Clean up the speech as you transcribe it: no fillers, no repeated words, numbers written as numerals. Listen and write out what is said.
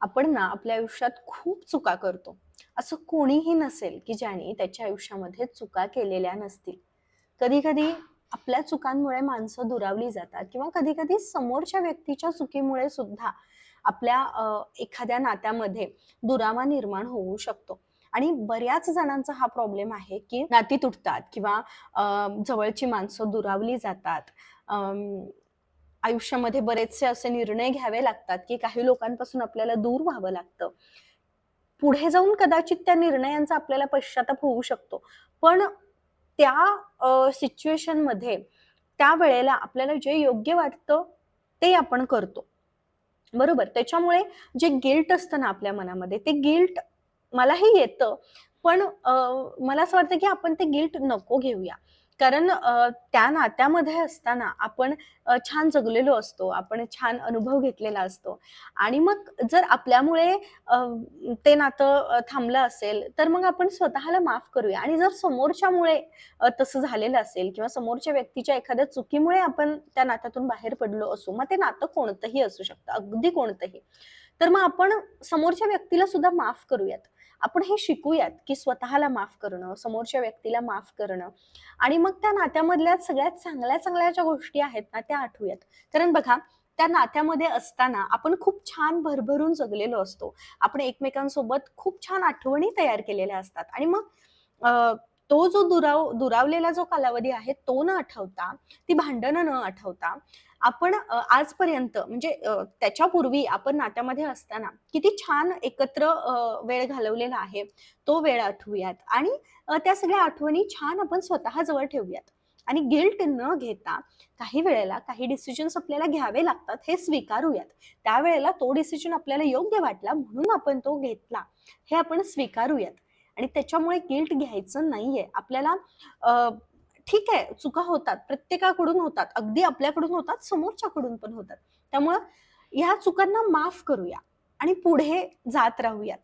आपण ना आपल्या आयुष्यात खूप चुका करतो. असं कोणीही नसेल की ज्याने त्याच्या आयुष्यामध्ये चुका केलेल्या नसतील. कधी-कधी आपल्या चुकांमुळे माणसं दुरावली जातात किंवा कधी-कधी समोरच्या व्यक्तीच्या चुकीमुळे सुद्धा आपल्या एखाद्या नात्यामध्ये दुरावा निर्माण होऊ शकतो. आणि बऱ्याच जणांचा हा प्रॉब्लेम आहे की नाती तुटतात किंवा जवळची माणसं दुरावली जातात. आयुष्यामध्ये बरेचसे असे निर्णय घ्यावे लागतात, की काही लोकांपासून आपल्याला दूर व्हावं लागतं. पुढे जाऊन कदाचित त्या निर्णयांचा आपल्याला पश्चाताप होऊ शकतो. पण त्या सिच्युएशनमध्ये त्यावेळेला आपल्याला जे योग्य वाटतं ते आपण करतो. बरोबर. त्याच्यामुळे जे गिल्ट असतं ना आपल्या मनामध्ये, ते गिल्ट मलाही येतं. पण मला असं वाटतं, की आपण ते गिल्ट नको घेऊया. कारण त्या नात्यामध्ये असताना आपण छान जगलेलो असतो. आपण छान अनुभव घेतलेला असतो आणि मग जर आपल्यामुळे ते नातं थांबलं असेल, तर मग आपण स्वतःला माफ करूया आणि जर समोरच्यामुळे तसं झालेलं असेल किंवा समोरच्या व्यक्तीच्या एखाद्या चुकीमुळे आपण त्या नात्यातून बाहेर पडलो असू, मग ते नातं कोणतंही असू शकतं, अगदी कोणतंही. तर मग आपण समोरच्या व्यक्तीला सुद्धा माफ करूयात. आपण हे शिकूयात, की स्वतःला माफ करणं, समोरच्या व्यक्तीला माफ करणं आणि मग त्या नात्यामधल्या सगळ्यात चांगल्या-चांगल्या ज्या गोष्टी आहेत ना, त्या आठवूयात. कारण बघा, त्या नात्यामध्ये असताना आपण खूप छान भरभरून जगलेलो असतो. आपण एकमेकांसोबत खूप छान आठवणी तयार केलेल्या असतात आणि मग अ, तो जो दुरावलेला जो कालावधी आहे, तो न आठवता, ती भांडणं न आठवता, आपण आजपर्यंत म्हणजे त्याच्यापूर्वी आपण नात्यामध्ये असताना किती छान एकत्र वेळ घालवलेला आहे, तो वेळ आठवूयात आणि त्या सगळ्या आठवणी छान आपण स्वतःजवळ ठेवूयात आणि गिल्ट न घेता काही वेळेला काही डिसिजन्स आपल्याला घ्यावे लागतात, हे स्वीकारूयात. त्यावेळेला तो डिसिजन आपल्याला योग्य वाटला म्हणून आपण तो घेतला, हे आपण स्वीकारूयात आणि त्याच्यामुळे गिल्ट घ्यायचं नाहीये. आपल्याला ठीक आहे, चुका होतात. प्रत्येकाकडून होतात. अगदी आपल्याकडून होतात, समोरच्याकडून पण होतात. त्यामुळं ह्या चुकांना माफ करूया आणि पुढे जात राहूयात.